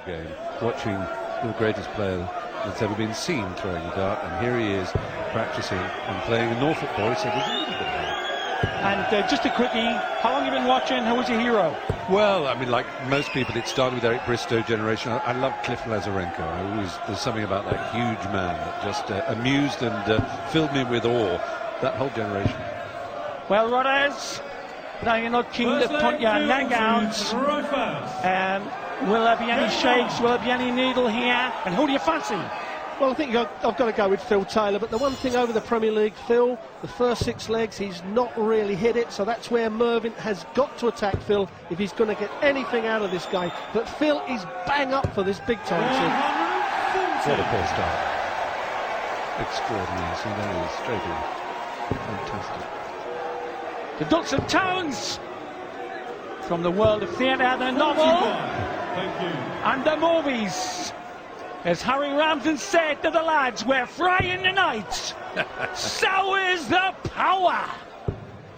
game, watching the greatest player that's ever been seen throwing a dart, and here he is practicing and playing a Norfolk boy, so there's a little bit of help. And just a quickie, how long have you been watching? Who was your hero? Well, I mean, like most people, it started with Eric Bristow generation. I love Cliff Lazarenko. There's something about that huge man that just amused and filled me with awe, that whole generation. Well, Rodders, now you're not keen to put your neck out. Will there be any shakes? Will there be any needle here? And who do you fancy? Well, I think I've got to go with Phil Taylor, but the one thing over the Premier League, Phil, the first 6 legs, he's not really hit it, so that's where Mervyn has got to attack Phil if he's going to get anything out of this game. But Phil is bang up for this big time. What a poor start. Extraordinary. See, there he is, straight in. Fantastic. The Ducks and Tones from the world of theatre, the novel and the movies. As Harry Ramsden said to the lads, we're frying tonight. So is the power.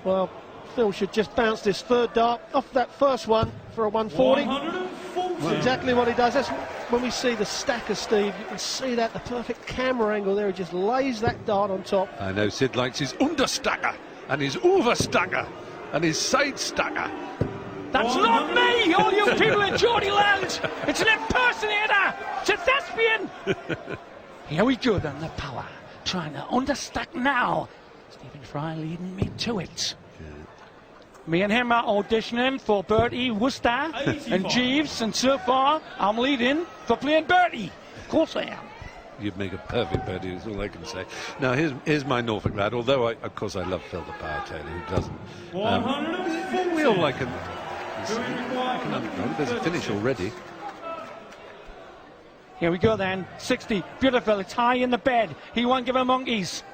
Well, Phil should just bounce this third dart off that first one for a 140. That's exactly what he does. That's when we see the stacker, Steve. You can see that, the perfect camera angle there. He just lays that dart on top. I know Sid likes his understacker and his overstacker and his side stacker. That's not me, all you people in Geordie Land. It's an impersonator. It's a thespian. Here we go then, the power. Trying to understack now. Stephen Fry leading me to it. Me and him are auditioning for Bertie, Worcester and Jeeves, and so far I'm leading for playing Bertie. Of course I am. You'd make a perfect Bertie, is all I can say. Now, here's my Norfolk lad, although, of course, I love Phil the Power Taylor, who doesn't. We all like him. There's a finish already. Here we go then. 60. Beautiful. It's high in the bed. He won't give her monkeys.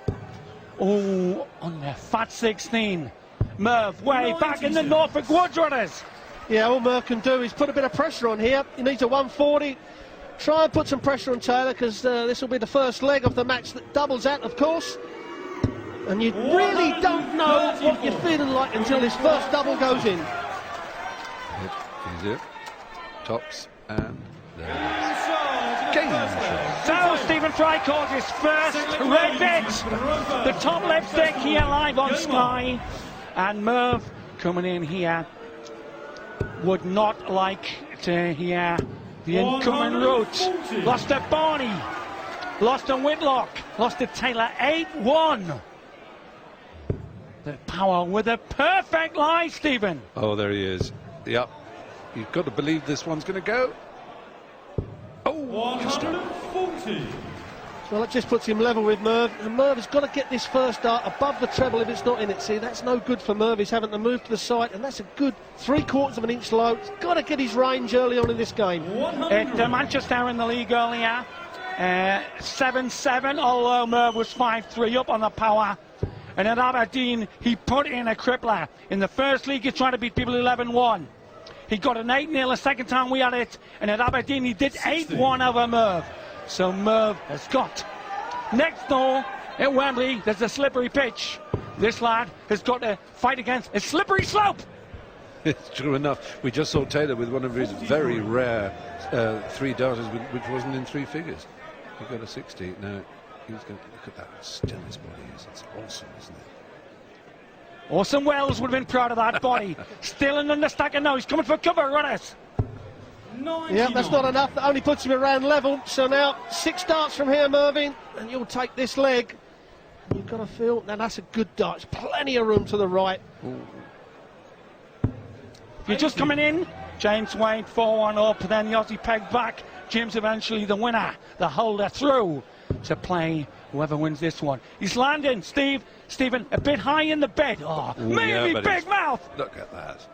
Oh, on the fat 16. Merv way back in the Norfolk Woods Runners. Yeah, all Merv can do is put a bit of pressure on here. He needs a 140. Try and put some pressure on Taylor, because this will be the first leg of the match that doubles out, of course. And you really don't know what you're feeling like until this first double goes in. Here's it. Tops, and there it is. Game shot. So Stephen Fry calls his first red bit. The top lipstick here live on Sky. And Merv coming in here would not like to hear the incoming route. Lost to Barney. Lost to Whitlock. Lost to Taylor 8-1. The power with a perfect lie, Stephen. Oh, there he is. Yep. You've got to believe this one's going to go. Oh, 140. Well, it just puts him level with Merv. And Merv has got to get this first dart above the treble if it's not in it. See, that's no good for Merv. He's having to move to the side, and that's a good 3/4 of an inch low. He's got to get his range early on in this game. At Manchester in the league earlier, 7-7, although Merv was 5-3 up on the power. And at Aberdeen, he put in a crippler. In the first league, he tried to beat people 11-1. He got an 8-0 the second time we had it, and at Aberdeen he did 8-1 over Merv. So Merv has got. Next door at Wembley, there's a slippery pitch. This lad has got to fight against a slippery slope. It's true enough. We just saw Taylor with one of his very rare 3 darters, which wasn't in 3 figures. He got a 60. Now he's going to look at that still his body is. It's awesome, isn't it? Orson Welles would have been proud of that body. Still an understacker now. He's coming for cover, runners. Yeah, that's not enough. That only puts him around level. So now 6 darts from here, Mervyn, and you'll take this leg. You've got to feel. Now that's a good dart. There's plenty of room to the right. Ooh. If you're just coming in, James Wade 4-1 up. Then the Aussie pegged back. James eventually the winner, the holder through to play whoever wins this one. He's landing, Stephen, a bit high in the bed. Oh, ooh, maybe yeah, big mouth. Look at that.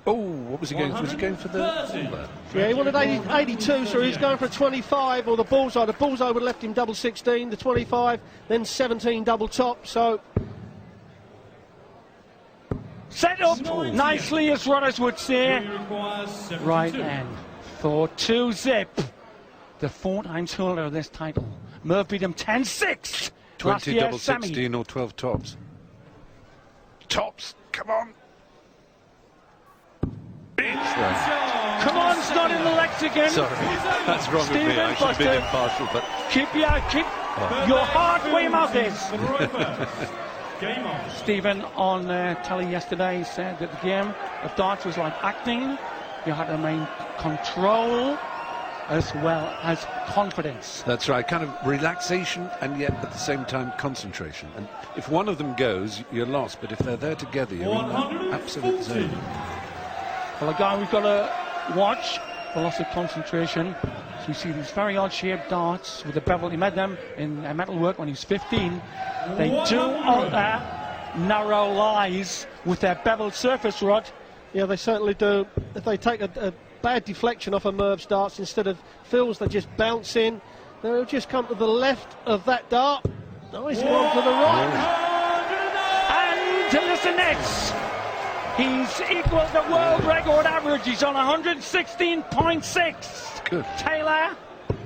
Oh, what was he going for? Was he going for the... Yeah, he wanted 82, so he's going for a 25, or the bullseye. The bullseye would have left him double 16, the 25, then 17 double top, so... Set up nicely, as runners would say. Right then, for 2-zip. The 4 times holder of this title. Merv beat him 10-6. 20 double 16 or 12 tops. Tops, come on. Come on, It's not in the lexicon. Sorry, that's wrong with me. I should have been impartial, but Keep your heart where your mouth is. Stephen on telly yesterday said that the game of darts was like acting. You had to maintain control as well as confidence. that's right, kind of relaxation and yet at the same time concentration. And if one of them goes, you're lost, but if they're there together, you're in that absolute zone. Well, a guy we've got to watch for loss of concentration. So you see these very odd-shaped darts with the bevel. He made them in metalwork when he was 15. They do alter narrow lies with their beveled surface rod. Yeah, they certainly do. If they take a bad deflection off a Merv's darts instead of Phil's, they just bounce in. They'll just come to the left of that dart. Oh, he's gone to the right. And to listen next, he's equalled the world record average. He's on 116.6. Good. Taylor,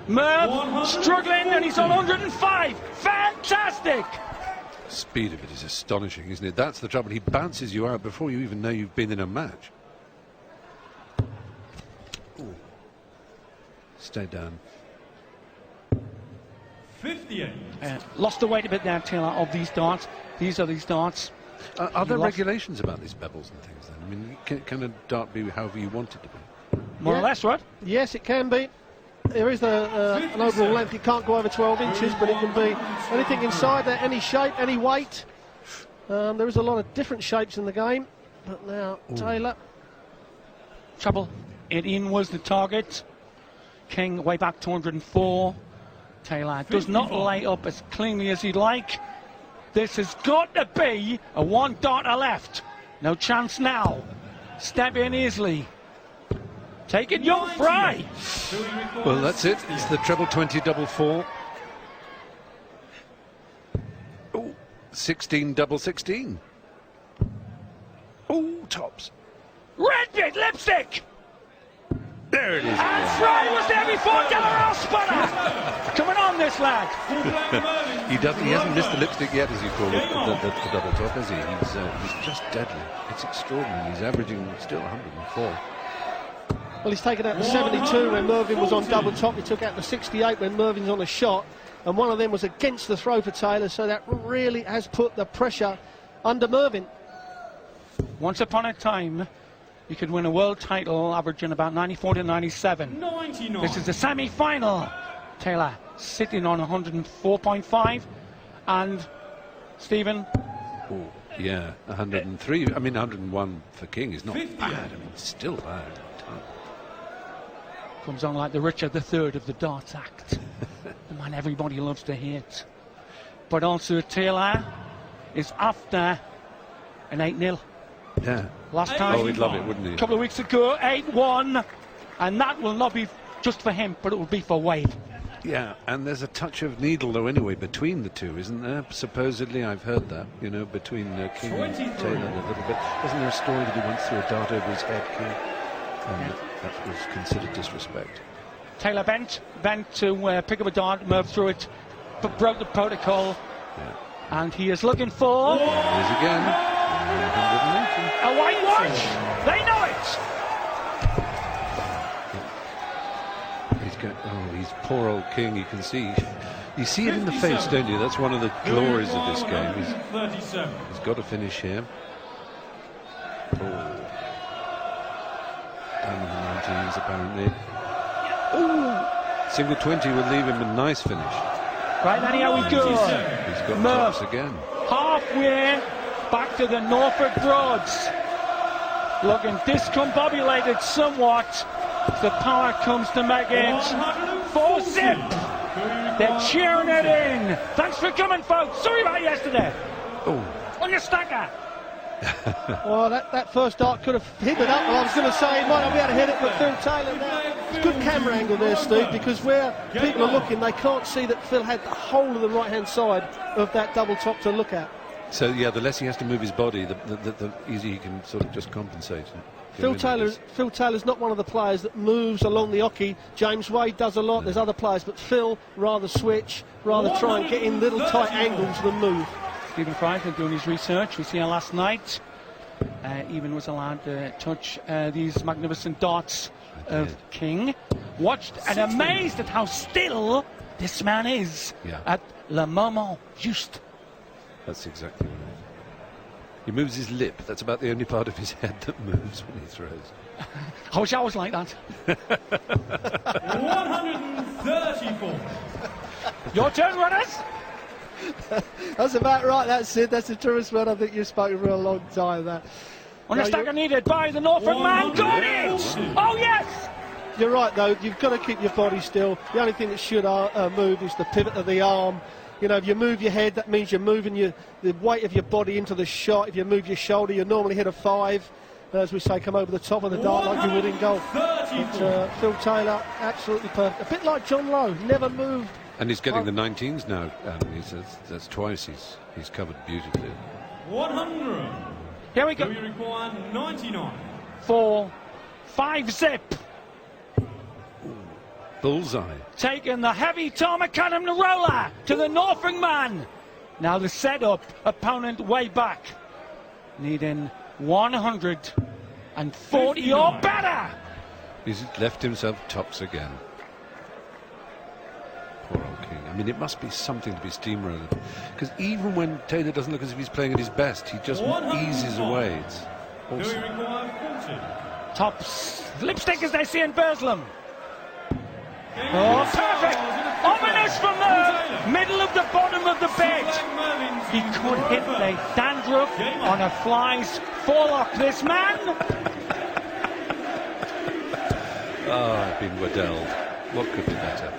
Merv, struggling, and he's on 105. Fantastic! Speed of it is astonishing, isn't it? That's the trouble. He bounces you out before you even know you've been in a match. Ooh. Stay down. 58. Lost the weight a bit there, Taylor, of these darts. These are these darts. Are there regulations about these pebbles and things then? I mean, can a dart be however you want it to be? More or less, right? Yes, it can be. There is an overall length. It can't go over 12 inches, but it can be anything inside there, any shape, any weight. There is a lot of different shapes in the game. But now, Taylor. Trouble. 18 was the target. King way back 204. Taylor does not lay up as cleanly as he'd like. This has got to be a one darter left. No chance now. Step in easily. Take it, young Fry. Well, that's it. It's the treble 20 double 4. Oh, 16 double 16. Oh, tops. Red bit lipstick. There it is. And Fry was there before Delarose Spanner. Coming on, this lad. He hasn't missed the lipstick yet, as you call it, the double top, has he? He's just deadly. It's extraordinary. He's averaging still 104. Well, he's taken out the 72 when Mervyn was on double top. He took out the 68 when Mervyn's on a shot. And one of them was against the throw for Taylor, so that really has put the pressure under Mervyn. Once upon a time, you could win a world title averaging about 94 to 97. 99. This is the semi-final. Taylor sitting on 104.5. And Stephen. Oh, yeah, 103. I mean, 101 for King is not 50. bad. I mean, it's still bad. Comes on like the Richard III of the darts act. The man everybody loves to hate. But also Taylor is after an 8-0. Yeah. Last time, Oh, he'd love it, wouldn't he? a couple of weeks ago, 8-1. And that will not be just for him, but it will be for Wade. Yeah, and there's a touch of needle, though, anyway, between the two, isn't there? Supposedly, I've heard that, between King and 23. Taylor a little bit. Wasn't there a story that he once threw a dart over his head, King? And that was considered disrespect. Taylor bent to pick up a dart. Merv threw it, but broke the protocol. Yeah. And he is looking for There it is again. 180. a white watch. They know it. He's got, he's poor old King, you can see. You see it in the face, don't you? That's one of the glories of this game. 37. He's got to finish here. Oh. Down in the 19s, apparently. Oh! Single 20 will leave him a nice finish. Right, then here we go. He's got Merv. tops again. Halfway back to the Norfolk Broads. Looking discombobulated somewhat. The power comes to make it 4-zip. They're cheering it in. Thanks for coming, folks. Sorry about yesterday. Oh. On your stacker. Well, that first dart could have hit it up. Well, I was going to say he might not be able to hit it, but Phil Taylor now. It's a good camera angle there, Steve, because where people are looking, they can't see that Phil had the whole of the right-hand side of that double top to look at. So, yeah, the less he has to move his body, the easier he can sort of just compensate. Phil Taylor's not one of the players that moves along the hockey. James Wade does a lot. There's other players, but Phil rather switch, rather try and get in little tight angles than move. Stephen Fry doing his research. We see him last night. even was allowed to touch these magnificent darts of King. Watched and amazed at how still this man is at le moment juste. That's exactly right. He moves his lip. That's about the only part of his head that moves when he throws. I wish I was like that. 134. Your turn, runners. That's about right, that's Sid. That's the truest word I think you've spoken for a long time. That. On a stagger needed by the Norfolk man. Got it! Oh, yes! You're right, though. You've got to keep your body still. The only thing that should move is the pivot of the arm. You know, if you move your head, that means you're moving the weight of your body into the shot. If you move your shoulder, you normally hit a 5. As we say, come over the top of the dart like you would in golf. But, Phil Taylor, absolutely perfect. A bit like John Lowe, never moved. And he's getting the 19s now. He says that's twice he's covered beautifully. 100. Here we go. We require 99. 4, 5 zip. Bullseye. Taking the heavy Tom McCallum roller to the Norfolk man. Now the setup, opponent way back. Needing 140 or better. He's left himself tops again. Poor old King. I mean, it must be something to be steamrolled. Because even when Taylor doesn't look as if he's playing at his best, he just eases away. It's awesome. We require 40. Tops. Lipstick as they see in Burslem. Oh, perfect! Ominous from the middle of the bottom of the bed. He could hit the dandruff on a fly's forelock. This man. I've been Waddelled. What could be better?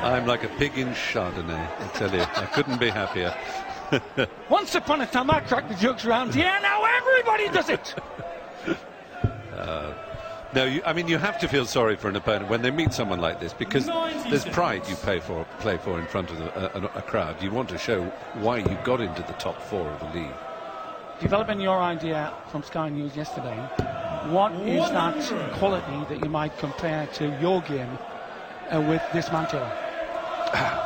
I'm like a pig in Chardonnay, I tell you. I couldn't be happier. Once upon a time, I cracked the jokes around here. Now everybody does it. No, I mean, you have to feel sorry for an opponent when they meet someone like this, because there's pride you play for in front of a crowd. You want to show why you got into the top 4 of the league. Developing your idea from Sky News yesterday, what is that quality that you might compare to your game with this man, Taylor?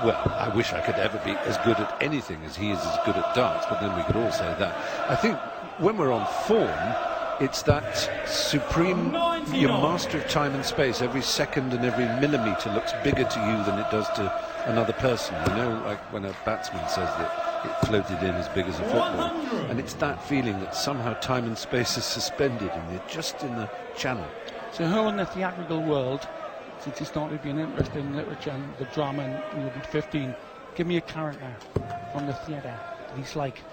Well, I wish I could ever be as good at anything as he is as good at darts, but then we could all say that. I think when we're on form, it's that supreme, your master of time and space. Every second and every millimetre looks bigger to you than it does to another person. You know, like when a batsman says that it floated in as big as a football. And it's that feeling that somehow time and space is suspended and you're just in the channel. So who in the theatrical world, since he started being interested in literature and the drama when you were 15, give me a character from the theatre that he's like.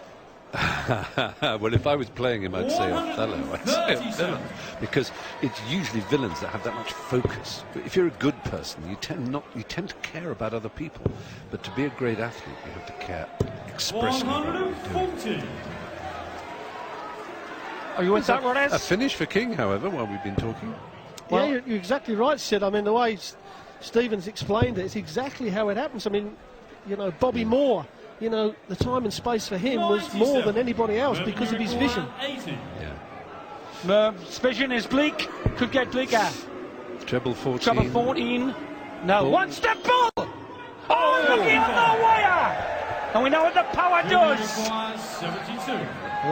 Well, if I was playing him, I'd say Othello. I'd say Othello, because it's usually villains that have that much focus. But if you're a good person, you tend to care about other people. But to be a great athlete, you have to care expressly about what you're doing. Are you with that, Rodez? A finish for King, however, while we've been talking. Well, yeah, you're exactly right, Sid. I mean, the way Stevens explained it, it's exactly how it happens. I mean, you know, Bobby Moore. You know, the time and space for him was more than anybody else because of his vision. Merv's vision is bleak, could get bleaker. Treble 14. Treble 14. No, one step ball! Oh, looking on the wire! And we know what the power does.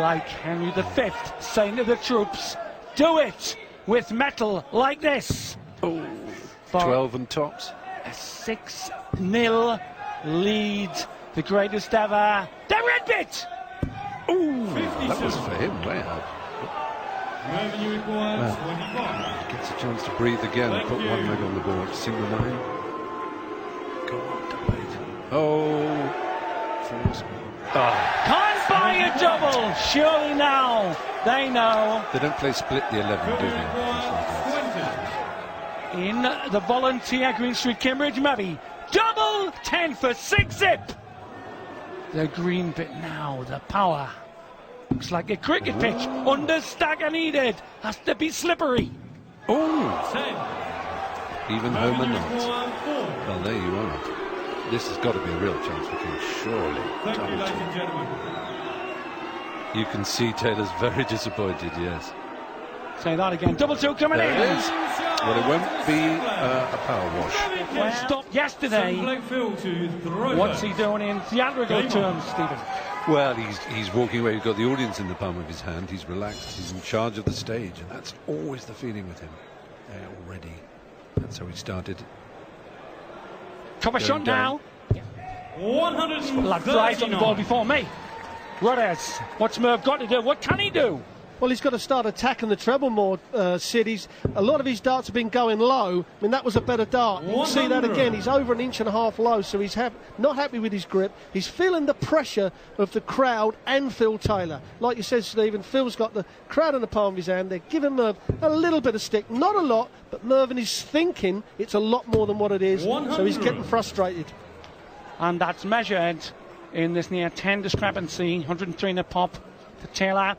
Like Henry V saying to the troops, do it with metal like this. Oh, 12 and tops. A 6-0 lead. The greatest ever. The red bit! Ooh, that was for him, way out. Mervyn, you require 25. Gets a chance to breathe again, put one leg on the board, single line. Go on, double 8. Oh, force. Can't buy a double, surely now. They know. They don't play split the 11, do they? In the volunteer Green Street, Cambridge, maybe. Double 10 for 6 zip. The green bit now, the power. Looks like a cricket pitch. Under stagger needed. Has to be slippery. Oh! 10. Even home and not. Well, there you are. This has got to be a real chance for King, surely. Thank you, ladies and gentlemen. You can see Taylor's very disappointed, yes. Say that again. Double 2 coming There in. it is. Well, it won't be a power wash. Well, stopped yesterday. What's he doing in theatrical terms, Stephen? Well, he's walking away. He's got the audience in the palm of his hand. He's relaxed. He's in charge of the stage, and that's always the feeling with him. Already, that's how he started. Cover shot now. 139. Lad drives on the ball before me. Rodez, what's Merv got to do? What can he do? Well, he's got to start attacking the treble more, Sid. A lot of his darts have been going low. I mean, that was a better dart. You can see that again. He's over 1.5 inches low, so he's not happy with his grip. He's feeling the pressure of the crowd and Phil Taylor. Like you said, Stephen, Phil's got the crowd in the palm of his hand. They're giving Merv a little bit of stick. Not a lot, but Mervyn is thinking it's a lot more than what it is. 100. So he's getting frustrated. And that's measured in this near 10 discrepancy. 103 in the pop to Taylor.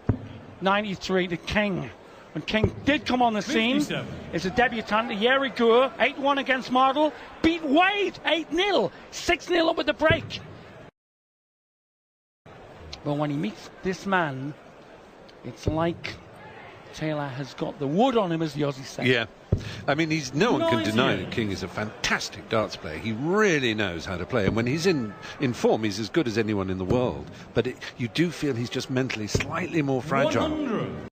93 to King. When King did come on the scene, 57. is a debutant a year ago, 8-1 against Waddell, beat Wade 8-0, 6-0 up with the break. But when he meets this man, it's like Taylor has got the wood on him, as the Aussies say. Yeah. I mean, no one can deny 90. that King is a fantastic darts player. He really knows how to play, and when he's in form, he's as good as anyone in the world. But you do feel he's just mentally slightly more fragile. 100.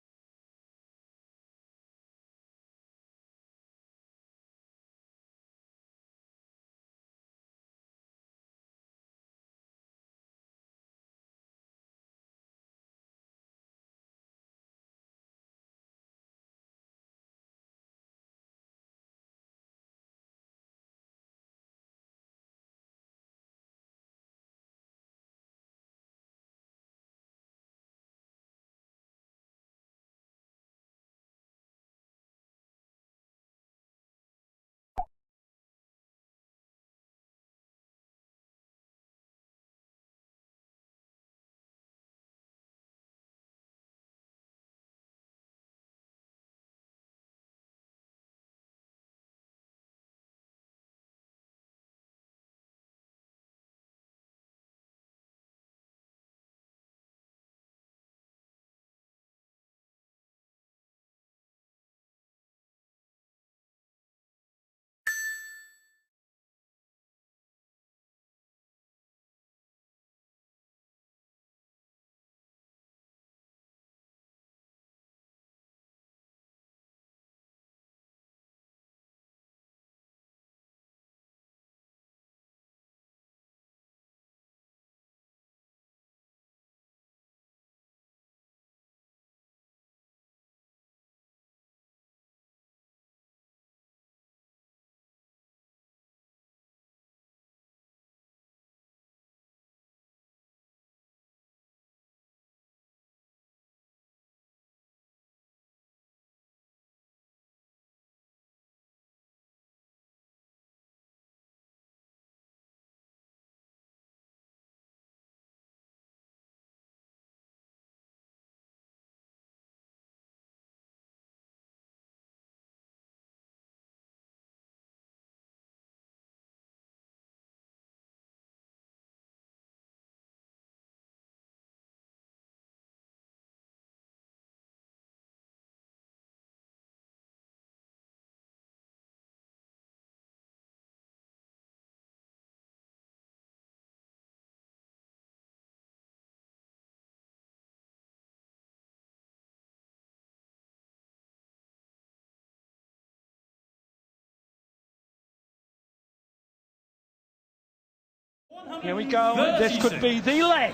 Here we go. This could be the leg.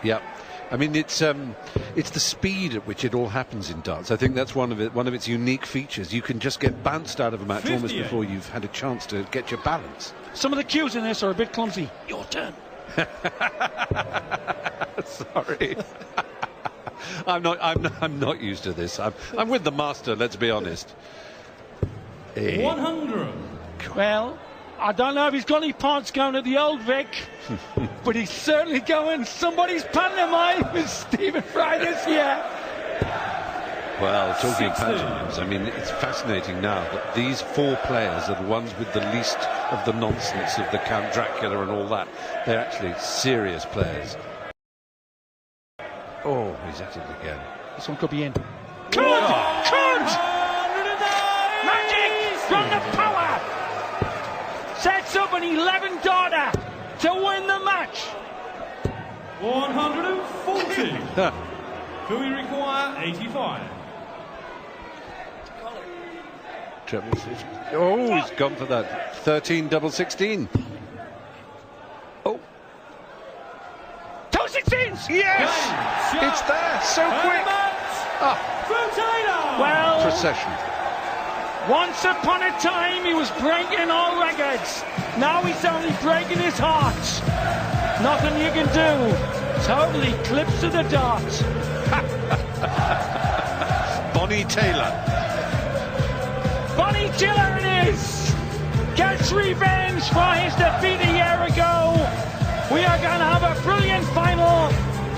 Yeah. I mean, it's the speed at which it all happens in darts. I think that's one of its unique features. You can just get bounced out of a match 58. almost before you've had a chance to get your balance. Some of the cues in this are a bit clumsy. Your turn. Sorry. I'm not used to this. I'm with the master, let's be honest. 100. Well, I don't know if he's got any parts going at the Old Vic, but he's certainly going somebody's pantomime with Stephen Fry this year. Well, talking of 60. pantomimes, I mean, it's fascinating now that these four players are the ones with the least of the nonsense of the Count Dracula and all that. They're actually serious players. Oh, he's at it again. This one could be in. Could! Magic from the power! Sets up an 11 darter to win the match. 140. Do we require 85? Treble 50. Oh, he's gone for that. 13 double 16. Oh. 2 16s! Yes! It's there, so quick. For Taylor. Well, Procession. once upon a time he was breaking all records. Now he's only breaking his heart. Nothing you can do. Total eclipse of the dart. Bonnie Taylor. Bonnie Taylor it is. Gets revenge for his defeat a year ago. We are going to have a brilliant final.